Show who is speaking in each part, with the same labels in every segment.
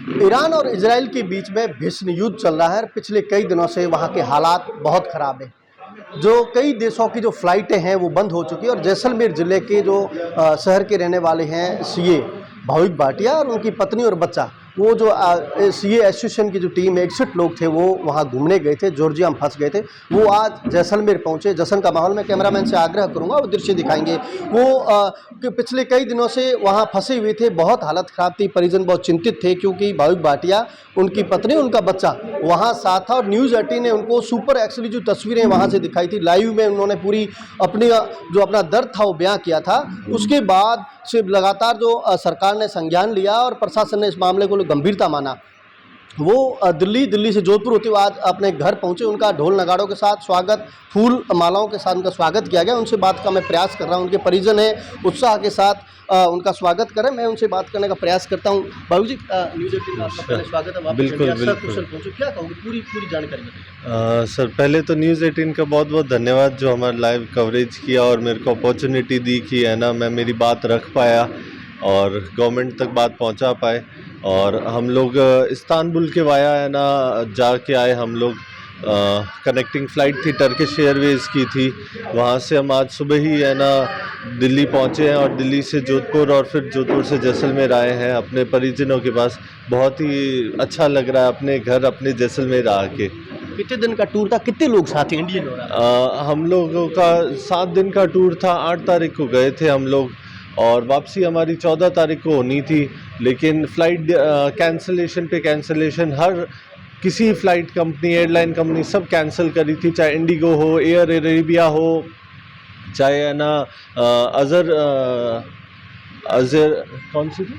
Speaker 1: Iran और Israel के बीच में भीषण युद्ध चल रहा है। पिछले कई दिनों से वहाँ के हालात बहुत ख़राब है। जो कई देशों की जो फ़्लाइटें हैं वो बंद हो चुकी है और जैसलमेर ज़िले के जो शहर के रहने वाले हैं सीए भाविक भाटिया और उनकी पत्नी और बच्चा, वो जो सीए एसोसिएशन की जो टीम है 61 लोग थे, वो वहाँ घूमने गए थे, जॉर्जिया में फंस गए थे। वो आज जैसलमेर पहुँचे। जश्न का माहौल, मैं कैमरामैन से आग्रह करूँगा वो दृश्य दिखाएंगे। वो कि पिछले कई दिनों से वहाँ फंसे हुए थे, बहुत हालत ख़राब थी, परिजन बहुत चिंतित थे क्योंकि भाविक भाटिया, उनकी पत्नी, उनका बच्चा वहाँ साथ था। और न्यूज़ 18 ने उनको सुपर एक्चुअली जो तस्वीरें वहाँ से दिखाई थी, लाइव में उन्होंने पूरी अपनी जो अपना दर्द था वो बयां किया था। उसके बाद से लगातार जो सरकार ने संज्ञान लिया और प्रशासन ने इस मामले को गंभीरता माना। वो दिल्ली से जोधपुर होते हुए आज अपने घर पहुंचे। उनका ढोल नगाड़ों के साथ स्वागत, फूल मालाओं के साथ उनका स्वागत किया गया। उनसे बात का मैं प्रयास कर रहा हूं। उनके परिजन हैं, उत्साह के साथ उनका स्वागत करें। मैं उनसे बात करने का प्रयास करता हूं। बाबूजी, न्यूज़ 18 में आपका पहले स्वागत है।
Speaker 2: बिल्कुल
Speaker 1: पहुंचे, क्या कहोगे? पूरी जानकारी बताइए।
Speaker 2: सर, पहले तो न्यूज़ 18 का बहुत बहुत धन्यवाद जो हमारा लाइव कवरेज किया और मेरे को अपॉर्चुनिटी दी कि है ना मैं मेरी बात रख पाया और गवर्नमेंट तक बात पहुंचा पाए। और हम लोग इस्तांबुल के वाया है ना जाके आए। हम लोग कनेक्टिंग फ़्लाइट थी, टर्किश एयरवेज़ की थी। वहाँ से हम आज सुबह ही है ना दिल्ली पहुँचे हैं और दिल्ली से जोधपुर और फिर जोधपुर से जैसलमेर आए हैं अपने परिजनों के पास। बहुत ही अच्छा लग रहा है अपने घर, अपने जैसलमेर आके।
Speaker 1: कितने दिन का टूर था? कितने लोग साथ हैं? इंडियन हो रहा है।
Speaker 2: हम लोगों का 7 दिन का टूर था। 8 तारीख को गए थे हम लोग और वापसी हमारी 14 तारीख को होनी थी, लेकिन फ़्लाइट कैंसिलेशन पे कैंसिलेशन, हर किसी फ़्लाइट कंपनी, एयरलाइन कंपनी सब कैंसिल करी थी, चाहे इंडिगो हो, एयर अरेबिया हो, चाहे है ना अज़र कौन सी थी,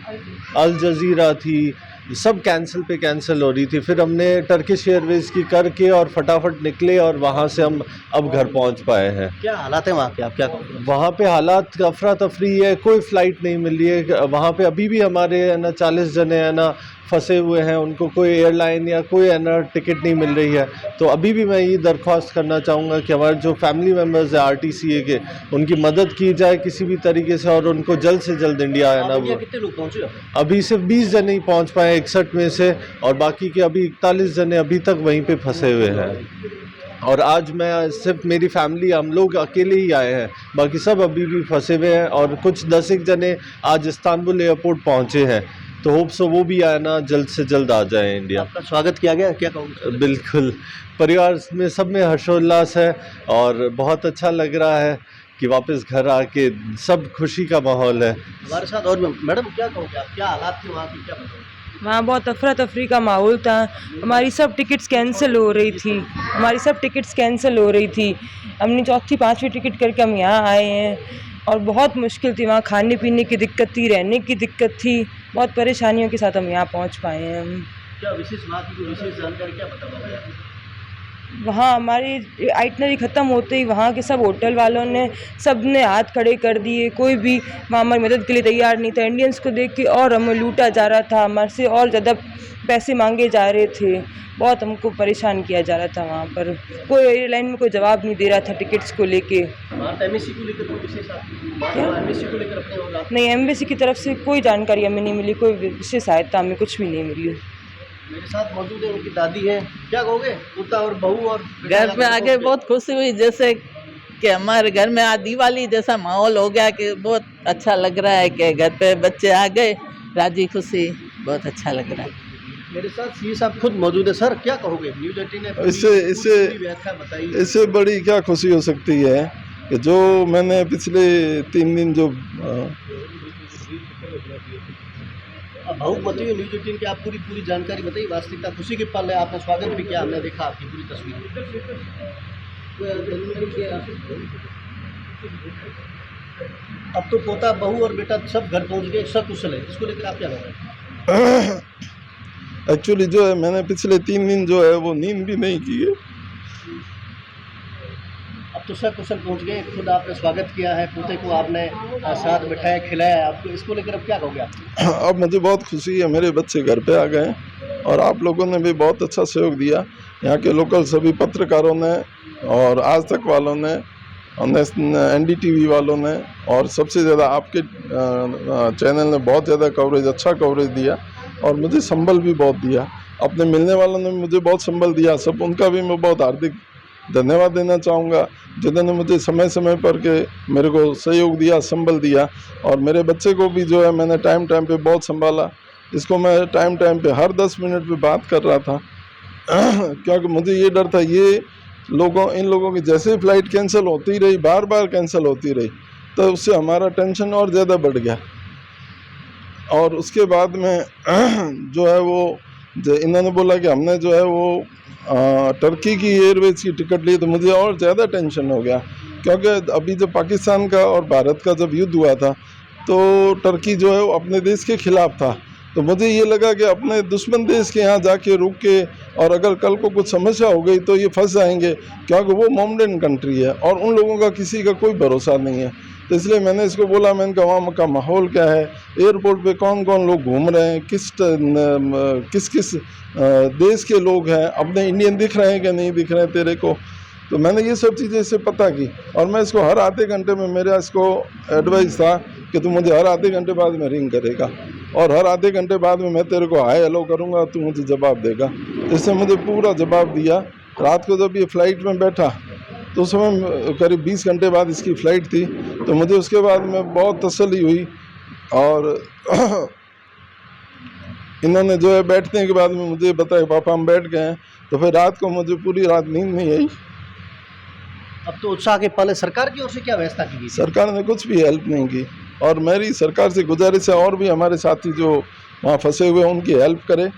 Speaker 2: अल जज़ीरा थी, सब कैंसिल पे कैंसिल हो रही थी। फिर हमने टर्किश एयरवेज़ की करके और फटाफट निकले और वहाँ से हम अब घर पहुँच पाए हैं।
Speaker 1: क्या हालात है वहाँ के, आप क्या कहोगे?
Speaker 2: वहाँ पे हालात अफरा तफरी है, कोई फ़्लाइट नहीं मिल रही है। वहाँ पे अभी भी हमारे है ना 40 जने है ना फंसे हुए हैं, उनको कोई एयरलाइन या कोई है ना टिकट नहीं मिल रही है। तो अभी भी मैं ये दरख्वास्त करना चाहूँगा कि हमारे जो फैमिली मेम्बर्स हैं RTCA के, उनकी मदद की जाए किसी भी तरीके से और उनको जल्द से जल्द इंडिया है ना। वो
Speaker 1: कितने लोग पहुँचे?
Speaker 2: अभी सिर्फ 20 जने ही पहुँच पाए 61 में से, और बाकी के अभी 41 जने अभी तक वहीं पे फंसे हुए हैं। और आज मैं सिर्फ मेरी फैमिली, हम लोग अकेले ही आए हैं, बाकी सब अभी भी फंसे हुए हैं। और कुछ 10 जने आज इस्तांबुल एयरपोर्ट पहुँचे हैं, तो होप सो वो भी आए ना जल्द से जल्द आ जाए इंडिया।
Speaker 1: आपका स्वागत किया गया, क्या कहोगे?
Speaker 2: बिल्कुल, परिवार में सब में हर्षोल्लास है और बहुत अच्छा लग रहा है कि वापस घर आके सब खुशी का माहौल है।
Speaker 1: हमारे साथ और मैडम, क्या कहोगे आप? क्या हालात थे वहाँ की, क्या बताओगे?
Speaker 3: वहाँ बहुत अफरा तफरी का माहौल था। हमारी सब टिकट्स कैंसिल हो रही थी। हमने चौथी 5वीं टिकट करके हम यहाँ आए हैं और बहुत मुश्किल थी। वहाँ खाने पीने की दिक्कत थी, रहने की दिक्कत थी, बहुत परेशानियों के साथ हम यहाँ पहुँच पाए हैं। हम
Speaker 1: क्या विशेष वहाँ की कोई विशेष जानकारी क्या बता पाओगे आप?
Speaker 3: वहाँ हमारी आइटनरी ख़त्म होते ही वहाँ के सब होटल वालों ने सब ने हाथ खड़े कर दिए। कोई भी वहाँ हमारी मदद के लिए तैयार नहीं था। इंडियंस को देख के और हमें लूटा जा रहा था, हमारे से और ज़्यादा पैसे मांगे जा रहे थे। बहुत हमको परेशान किया जा रहा था वहाँ पर। कोई एयरलाइन में कोई जवाब नहीं दे रहा था टिकट्स को लेके।
Speaker 1: एम्बेसी को लेकर कोई विशेष एम्बेसी को लेकर अपने और
Speaker 3: नहीं, एम्बेसी की तरफ से कोई जानकारी हमें नहीं मिली, कोई विशेष सहायता हमें कुछ भी नहीं मिली।
Speaker 1: मेरे साथ मौजूद है उनकी दादी है, क्या कहोगे? पोता और बहू और
Speaker 4: घर पे आके बहुत खुशी हुई, जैसे कि हमारे घर में आज दिवाली जैसा माहौल हो गया कि बहुत अच्छा लग रहा है कि घर पे बच्चे आ गए, राजी खुशी, बहुत अच्छा लग रहा है।
Speaker 1: मेरे साथ सीए साहब खुद मौजूद है। सर, क्या कहोगे? न्यूज़ 18 ने
Speaker 5: इससे बड़ी क्या खुशी हो सकती है कि जो मैंने पिछले 3 दिन जो
Speaker 1: भावुक बताइए न्यूज़ 18 की आप पूरी जानकारी बताइए। वास्तविकता खुशी के पल है, आपने स्वागत भी किया, हमने देखा आपकी पूरी तस्वीर। अब तो पोता, बहू और बेटा सब घर पहुंच गए, सब कुशल है, इसको लेकर आप क्या कहेंगे?
Speaker 5: एक्चुअली जो है मैंने पिछले 3 दिन जो है वो नींद भी नहीं की है।
Speaker 1: अब तो सब कुशल पहुंच गए, खुद आपने स्वागत किया है, पोते को आपने साथ बिठाया, खिलाया, आपको इसको लेकर अब क्या कहोगे आप?
Speaker 5: अब मुझे बहुत खुशी है, मेरे बच्चे घर पे आ गए और आप लोगों ने भी बहुत अच्छा सहयोग दिया। यहाँ के लोकल सभी पत्रकारों ने और आज तक वालों ने, NDTV वालों ने, और सबसे ज़्यादा आपके चैनल ने बहुत ज़्यादा कवरेज, अच्छा कवरेज दिया। और मुझे संबल भी बहुत दिया। अपने मिलने वालों ने मुझे बहुत संबल दिया, सब उनका भी मैं बहुत हार्दिक धन्यवाद देना चाहूँगा, जिन्होंने मुझे समय समय पर के मेरे को सहयोग दिया, संबल दिया। और मेरे बच्चे को भी जो है मैंने टाइम टाइम पे बहुत संभाला। इसको मैं टाइम टाइम पे हर 10 मिनट पे बात कर रहा था क्योंकि मुझे ये डर था ये इन लोगों की जैसे ही फ़्लाइट कैंसिल होती रही, बार बार कैंसिल होती रही, तो उससे हमारा टेंशन और ज़्यादा बढ़ गया। और उसके बाद में जो है वो इन्होंने बोला कि हमने जो है वो टर्की की एयरवेज की टिकट ली, तो मुझे और ज़्यादा टेंशन हो गया, क्योंकि अभी जब पाकिस्तान का और भारत का जब युद्ध हुआ था तो टर्की जो है वो अपने देश के ख़िलाफ़ था। तो मुझे ये लगा कि अपने दुश्मन देश के यहाँ जाके रुक के और अगर कल को कुछ समस्या हो गई तो ये फंस जाएंगे, क्योंकि वो मोमडन कंट्री है और उन लोगों का किसी का कोई भरोसा नहीं है। तो इसलिए मैंने इसको बोला, मैंने कहा वहाँ का माहौल क्या है, एयरपोर्ट पे कौन कौन लोग घूम रहे हैं, किस किस देश के लोग हैं, अपने इंडियन दिख रहे हैं कि नहीं दिख रहे हैं तेरे को। तो मैंने ये सब चीज़ें इससे पता की और मैं इसको हर आधे घंटे में, मेरा इसको एडवाइस था कि तू मुझे हर आधे घंटे बाद में रिंग करेगा और हर आधे घंटे बाद में मैं तेरे को हाय हेलो करूँगा, तू मुझे जवाब देगा। इसने मुझे पूरा जवाब दिया। रात को जब ये फ़्लाइट में बैठा तो उस समय करीब 20 घंटे बाद इसकी फ़्लाइट थी, तो मुझे उसके बाद में बहुत तसल्ली हुई। और इन्होंने जो है बैठने के बाद में मुझे बताया पापा हम बैठ गए हैं, तो फिर रात को मुझे पूरी रात नींद नहीं आई।
Speaker 1: अब तो उत्साह के पल है, सरकार की ओर से क्या व्यवस्था की गई?
Speaker 5: सरकार ने कुछ भी हेल्प नहीं की और मेरी सरकार से गुजारिश है और भी हमारे साथी जो वहाँ फंसे हुए हैं उनकी हेल्प करे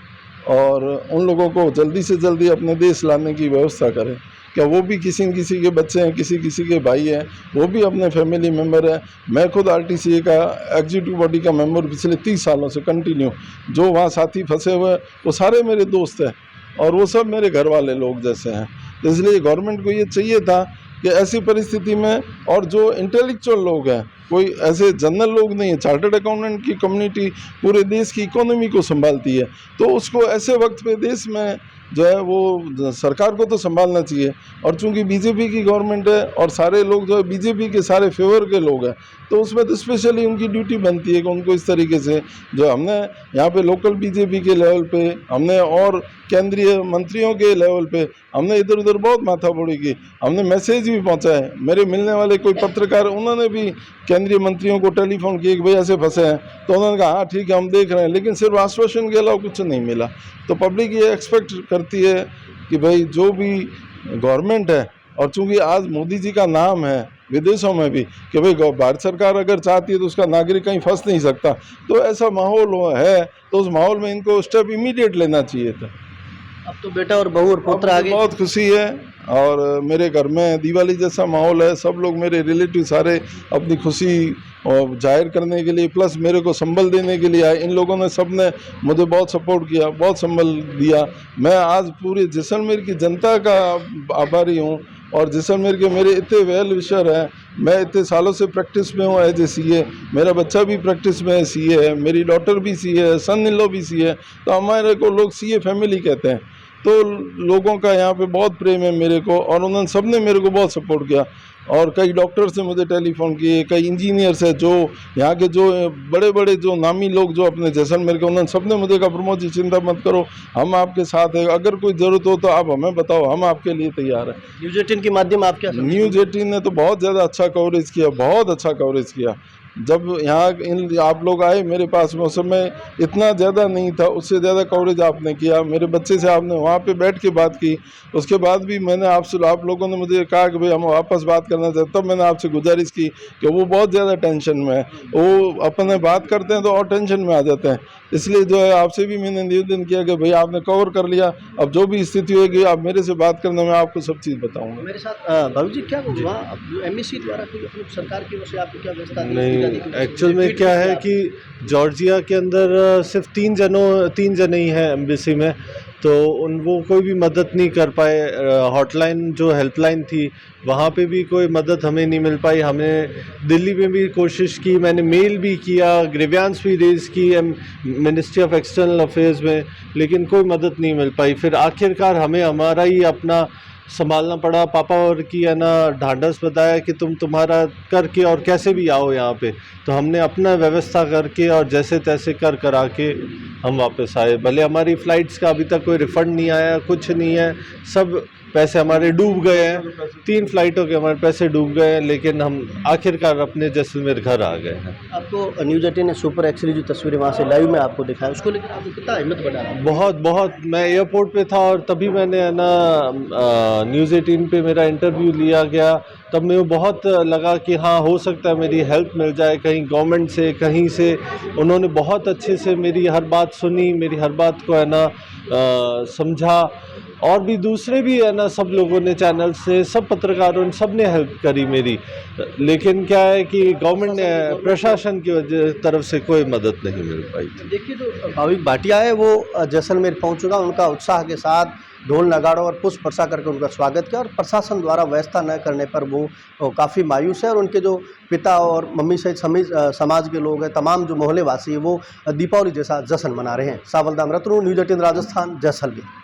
Speaker 5: और उन लोगों को जल्दी से जल्दी अपने देश लाने की व्यवस्था करें। क्या वो भी किसी न किसी के बच्चे हैं, किसी के भाई हैं, वो भी अपने फैमिली मेम्बर हैं। मैं खुद RTCA का एग्जीक्यूटिव बॉडी का मेंबर पिछले 30 सालों से कंटिन्यू, जो वहाँ साथी फंसे हुए हैं वो सारे मेरे दोस्त हैं और वो सब मेरे घर वाले लोग जैसे हैं। तो इसलिए गवर्नमेंट को ये चाहिए था कि ऐसी परिस्थिति में, और जो इंटेलेक्चुअल लोग हैं, कोई ऐसे जनरल लोग नहीं है, चार्टर्ड अकाउंटेंट की कम्युनिटी पूरे देश की इकोनॉमी को संभालती है, तो उसको ऐसे वक्त पे देश में जो है वो सरकार को तो संभालना चाहिए। और चूंकि बीजेपी की गवर्नमेंट है और सारे लोग जो है बीजेपी के सारे फेवर के लोग हैं, तो उसमें तो स्पेशली उनकी ड्यूटी बनती है कि उनको इस तरीके से, जो हमने यहाँ पे लोकल बीजेपी के लेवल पे, हमने और केंद्रीय मंत्रियों के लेवल पे हमने इधर उधर बहुत माथापड़ी की, हमने मैसेज भी पहुँचाए। मेरे मिलने वाले कोई पत्रकार, उन्होंने भी केंद्रीय मंत्रियों को टेलीफोन किए कि भाई ऐसे फंसे हैं, तो उन्होंने कहा हाँ ठीक है हम देख रहे हैं, लेकिन सिर्फ आश्वासन के अलावा कुछ नहीं मिला। तो पब्लिक ये एक्सपेक्ट करती है कि भाई जो भी गवर्नमेंट है, और चूंकि आज मोदी जी का नाम है विदेशों में भी कि भाई भारत सरकार अगर चाहती है तो उसका नागरिक कहीं फंस नहीं सकता, तो ऐसा माहौल है, तो उस माहौल में इनको स्टेप इमीडिएट लेना चाहिए था।
Speaker 1: अब तो बेटा और बहू और पुत्र आ गए।
Speaker 5: बहुत खुशी है और मेरे घर में दिवाली जैसा माहौल है, सब लोग मेरे रिलेटिव सारे अपनी खुशी और जाहिर करने के लिए प्लस मेरे को संबल देने के लिए आए। इन लोगों ने सब ने मुझे बहुत सपोर्ट किया, बहुत संबल दिया। मैं आज पूरे जैसलमेर की जनता का आभारी हूँ और जैसलमेर के मेरे इतने वेल विशर हैं। मैं इतने सालों से प्रैक्टिस में हूँ एज ए CA, मेरा बच्चा भी प्रैक्टिस में CA है, मेरी डॉटर भी CA है, सन इन लॉ भी CA है, तो हमारे को लोग CA फैमिली कहते हैं। तो लोगों का यहाँ पे बहुत प्रेम है मेरे को और उन्होंने सब ने मेरे को बहुत सपोर्ट किया। और कई डॉक्टर्स ने मुझे टेलीफोन किए, कई इंजीनियर्स हैं, जो यहाँ के जो बड़े बड़े जो नामी लोग जो अपने जैसलमेर के, उन्होंने सब ने मुझे कहा प्रमोद जी चिंता मत करो, हम आपके साथ हैं, अगर कोई ज़रूरत हो तो आप हमें बताओ, हम आपके लिए तैयार हैं।
Speaker 1: न्यूज़ 18 के माध्यम आप क्या समझते हैं?
Speaker 5: न्यूज़ 18 ने तो बहुत ज़्यादा अच्छा कवरेज किया, बहुत अच्छा कवरेज किया। जब यहाँ आप लोग आए मेरे पास में, उस समय इतना ज़्यादा नहीं था, उससे ज़्यादा कवरेज आपने किया। मेरे बच्चे से आपने वहाँ पे बैठ के बात की, उसके बाद भी मैंने आप लोगों ने मुझे कहा कि भाई हम वापस बात करना चाहते, तब मैंने आपसे गुजारिश की कि वो बहुत ज़्यादा टेंशन में है, वो अपने बात करते हैं तो और टेंशन में आ जाते हैं। इसलिए जो है आपसे भी मैंने निवेदन किया कि भाई आपने कवर कर लिया, अब जो भी स्थिति होगी आप मेरे से बात करना, मैं आपको सब चीज़ बताऊँगा।
Speaker 1: मेरे साथ बाबू जी क्या वहाँ MAC द्वारा कोई अपनी सरकार की ओर से आपको क्या व्यवस्था?
Speaker 2: नहीं, एक्चुअल में क्या है कि जॉर्जिया के अंदर सिर्फ 3 जने ही हैं एम्बेसी में, तो वो कोई भी मदद नहीं कर पाए। हॉटलाइन जो हेल्पलाइन थी वहाँ पे भी कोई मदद हमें नहीं मिल पाई। हमने दिल्ली में भी कोशिश की, मैंने मेल भी किया, ग्रीवियंस भी रेज़ की मिनिस्ट्री ऑफ एक्सटर्नल अफेयर्स में, लेकिन कोई मदद नहीं मिल पाई। फिर आखिरकार हमें हमारा ही अपना संभालना पड़ा। पापा और की है ना ढांढस बताया कि तुम्हारा करके और कैसे भी आओ यहाँ पे, तो हमने अपना व्यवस्था करके और जैसे तैसे कर करा के हम वापस आए। भले हमारी फ़्लाइट्स का अभी तक कोई रिफ़ंड नहीं आया, कुछ नहीं है, सब पैसे हमारे डूब गए हैं। 3 फ्लाइटों के हमारे पैसे डूब गए हैं, लेकिन हम आखिरकार अपने जैसलमेर घर आ गए हैं।
Speaker 1: आपको न्यूज़ 18 ने सुपर एक्चुअली जो तस्वीरें वहाँ से लाइव में आपको दिखाया, उसको लेकर आपको कितना हिम्मत बना रहा है?
Speaker 2: बहुत मैं एयरपोर्ट पे था और तभी मैंने है ना न्यूज़ 18 पे मेरा इंटरव्यू लिया गया। तब मैं बहुत लगा कि हाँ, हो सकता है मेरी हेल्प मिल जाए कहीं गवर्नमेंट से, कहीं से। उन्होंने बहुत अच्छे से मेरी हर बात सुनी, मेरी हर बात को है ना समझा। और भी दूसरे भी है ना, सब लोगों ने, चैनल से, सब पत्रकारों ने, सब ने हेल्प करी मेरी। लेकिन क्या है कि गवर्नमेंट ने, प्रशासन की तरफ से कोई मदद नहीं मिल पाई थी।
Speaker 1: देखिए, जो भाविक भाटिया है वो जैसलमेर पहुंच चुका, उनका उत्साह के साथ ढोल नगाड़ों और पुष्प वर्षा करके उनका स्वागत किया, और प्रशासन द्वारा व्यवस्था न करने पर वो काफ़ी मायूस है। और उनके जो पिता और मम्मी सहित समाज के लोग हैं, तमाम जो मोहल्ले वासी हैं, वो दीपावली जैसा जश्न मना रहे हैं। सावल दाम रत्नू, न्यूज़ 18 राजस्थान, जैसलमेर।